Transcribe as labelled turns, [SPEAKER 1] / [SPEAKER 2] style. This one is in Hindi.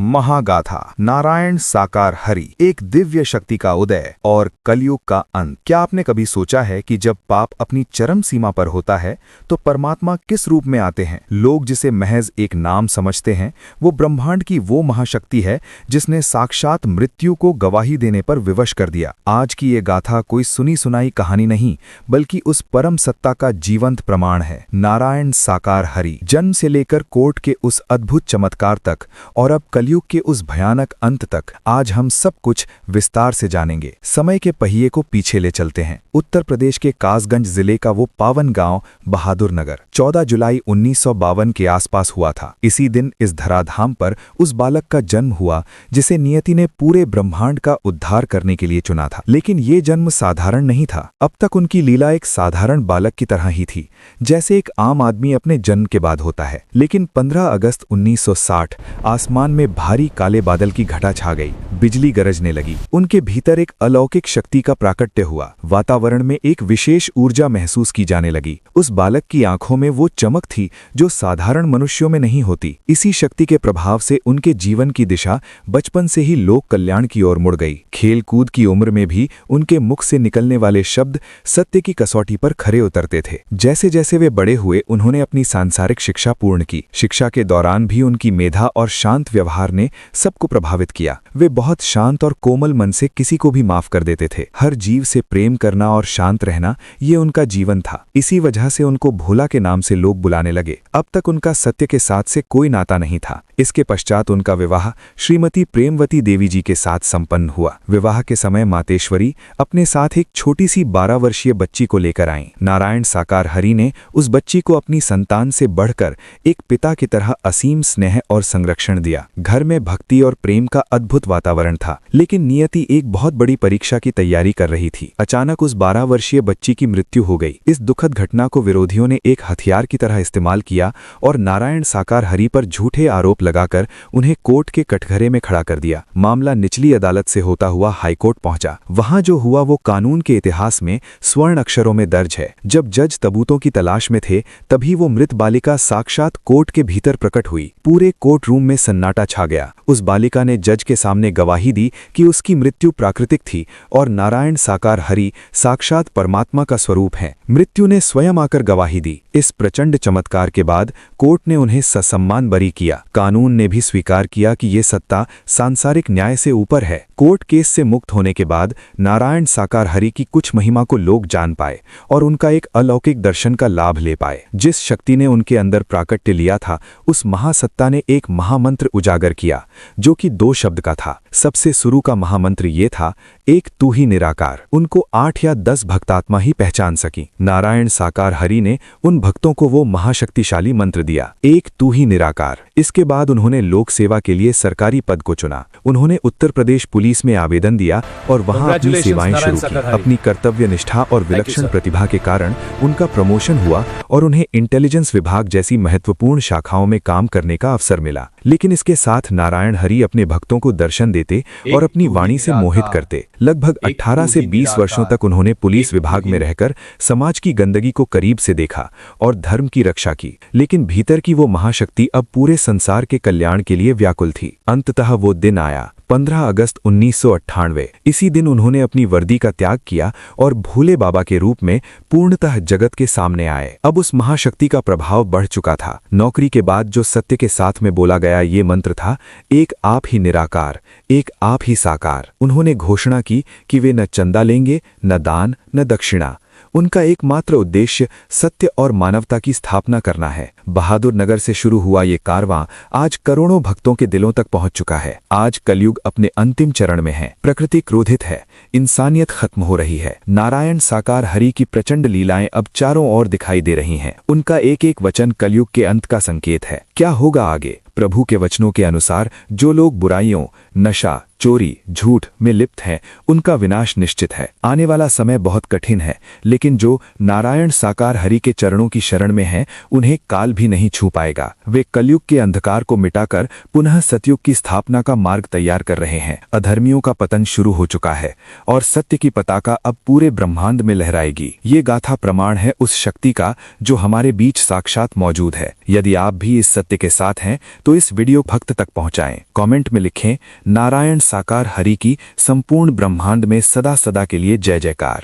[SPEAKER 1] महागाथा, नारायण साकार हरि, एक दिव्य शक्ति का उदय और कलयुग का अंत। क्या आपने कभी सोचा है कि जब पाप अपनी चरम सीमा पर होता है तो परमात्मा किस रूप में आते हैं? लोग जिसे महज एक नाम समझते हैं, वो ब्रह्मांड की वो महाशक्ति है जिसने साक्षात मृत्यु को गवाही देने पर विवश कर दिया। आज की ये गाथा कोई सुनी सुनाई कहानी नहीं, बल्कि उस परम सत्ता का जीवंत प्रमाण है। नारायण साकार हरि, जन्म से लेकर कोर्ट के उस अद्भुत चमत्कार तक और अब कलयुग के उस भयानक अंत तक आज हम सब कुछ विस्तार से जानेंगे। समय के पहिए को पीछे ले चलते हैं। उत्तर प्रदेश के कासगंज जिले का वो पावन गांव बहादुर नगर 14 जुलाई 1952 के आसपास हुआ था। इसी दिन इस धराधाम पर उस बालक का जन्म हुआ जिसे नियति ने पूरे ब्रह्मांड का उद्धार करने के लिए चुना था। लेकिन ये जन्म साधारण नहीं था। अब तक उनकी लीला एक साधारण बालक की तरह ही थी, जैसे एक आम आदमी अपने जन्म के बाद होता है। लेकिन 15 अगस्त 1960 आसमान में भारी काले बादल की घटा छा गई, बिजली गरजने लगी। उनके भीतर एक अलौकिक शक्ति का प्राकट्य हुआ। वातावरण में एक विशेष ऊर्जा महसूस की जाने लगी। उस बालक की आंखों में वो चमक थी जो साधारण मनुष्यों में नहीं होती। इसी शक्ति के प्रभाव से उनके जीवन की दिशा बचपन से ही लोक कल्याण की ओर मुड़ गई। खेल कूद की उम्र में भी उनके मुख से निकलने वाले शब्द सत्य की कसौटी पर खरे उतरते थे। जैसे जैसे वे बड़े हुए, उन्होंने अपनी सांसारिक शिक्षा पूर्ण की। शिक्षा के दौरान भी उनकी मेधा और शांत व्यवहार ने सबको प्रभावित किया। वे बहुत शांत और कोमल मन से किसी को भी माफ कर देते थे। हर जीव से प्रेम करना और शांत रहना, ये उनका जीवन था। इसी वजह से उनको भोला के नाम से लोग बुलाने लगे। अब तक उनका सत्य के साथ से कोई नाता नहीं था। इसके पश्चात उनका विवाह श्रीमती प्रेमवती देवी जी के साथ संपन्न हुआ। विवाह के समय मातेश्वरी अपने साथ एक छोटी सी 12 वर्षीय बच्ची को लेकर आईं। नारायण साकार हरि ने उस बच्ची को अपनी संतान से बढ़कर एक पिता की तरह असीम स्नेह और संरक्षण दिया। घर में भक्ति और प्रेम का अद्भुत वातावरण था। लेकिन नियति एक बहुत बड़ी परीक्षा की तैयारी कर रही थी। अचानक उस 12 वर्षीय बच्ची की मृत्यु हो गई। इस दुखद घटना को विरोधियों ने एक हथियार की तरह इस्तेमाल किया और नारायण साकार हरि पर झूठे आरोप लगाकर उन्हें कोर्ट के कटघरे में खड़ा कर दिया। मामला निचली अदालत से होता हुआ हाईकोर्ट पहुंचा। वहां जो हुआ वो कानून के इतिहास में स्वर्ण अक्षरों में दर्ज है। जब जज तबूतों की तलाश में थे, तभी वो मृत बालिका साक्षात कोर्ट के भीतर प्रकट हुई। पूरे कोर्ट रूम में सन्नाटा छा गया। उस बालिका ने जज के सामने गवाही दी कि उसकी मृत्यु प्राकृतिक थी और नारायण साकार हरि साक्षात परमात्मा का स्वरूप है। मृत्यु ने स्वयं आकर गवाही दी। इस प्रचंड चमत्कार के बाद कोर्ट ने उन्हें ससम्मान बरी किया। कानून ने भी स्वीकार किया कि ये सत्ता सांसारिक न्याय से ऊपर है। कोर्ट केस से मुक्त होने के बाद नारायण साकार हरि की कुछ महिमा को लोग जान पाए और उनका एक अलौकिक दर्शन का लाभ ले पाए। जिस शक्ति ने उनके अंदर प्राकट्य लिया था, उस महासत्ता ने एक महामंत्र उजागर किया जो कि 2 शब्द का था। सबसे शुरू का महामंत्र ये था, एक तू ही निराकार। उनको 8 या 10 भक्तात्मा ही पहचान सकी। नारायण साकार हरि ने उन भक्तों को वो महाशक्तिशाली मंत्र दिया, एक तू ही निराकार। इसके बाद उन्होंने लोक सेवा के लिए सरकारी पद को चुना। उन्होंने उत्तर प्रदेश पुलिस में आवेदन दिया और वहां अपनी सेवाएं शुरू की। अपनी कर्तव्य निष्ठा और विलक्षण प्रतिभा के कारण उनका प्रमोशन हुआ और उन्हें इंटेलिजेंस विभाग जैसी महत्वपूर्ण शाखाओं में काम करने का अवसर मिला। लेकिन इसके साथ नारायण हरि अपने भक्तों को दर्शन देते और अपनी वाणी से मोहित करते। लगभग 18 से 20 वर्षों तक उन्होंने पुलिस विभाग में रहकर समाज की गंदगी को करीब से देखा और धर्म की रक्षा की। लेकिन भीतर की वो महाशक्ति अब पूरे संसार के कल्याण के लिए व्याकुल थी। अंततः वो दिन आया, 15 अगस्त 1998। इसी दिन उन्होंने अपनी वर्दी का त्याग किया और भोले बाबा के रूप में पूर्णतः जगत के सामने आए। अब उस महाशक्ति का प्रभाव बढ़ चुका था। नौकरी के बाद जो सत्य के साथ में बोला गया ये मंत्र था, एक आप ही निराकार, एक आप ही साकार। उन्होंने घोषणा की कि वे न चंदा लेंगे, न दान, न दक्षिणा। उनका एकमात्र उद्देश्य सत्य और मानवता की स्थापना करना है। बहादुर नगर से शुरू हुआ ये कारवां आज करोड़ों भक्तों के दिलों तक पहुंच चुका है। आज कलयुग अपने अंतिम चरण में है। प्रकृति क्रोधित है, इंसानियत खत्म हो रही है। नारायण साकार हरि की प्रचंड लीलाएं अब चारों ओर दिखाई दे रही हैं। उनका एक एक वचन कलयुग के अंत का संकेत है। क्या होगा आगे? प्रभु के वचनों के अनुसार जो लोग बुराइयों, नशा, चोरी, झूठ में लिप्त हैं, उनका विनाश निश्चित है। आने वाला समय बहुत कठिन है, लेकिन जो नारायण साकार हरि के चरणों की शरण में हैं, उन्हें काल भी नहीं छू पाएगा। वे कलयुग के अंधकार को मिटाकर पुनः सतयुग की स्थापना का मार्ग तैयार कर रहे हैं। अधर्मियों का पतन शुरू हो चुका है और सत्य की पताका अब पूरे ब्रह्मांड में लहराएगी। ये गाथा प्रमाण है उस शक्ति का जो हमारे बीच साक्षात मौजूद है। यदि आप भी इस सत्य के साथ हैं तो इस वीडियो भक्त तक पहुंचाएं। कमेंट में लिखें, नारायण साकार हरि की संपूर्ण ब्रह्मांड में सदा सदा के लिए जय जयकार।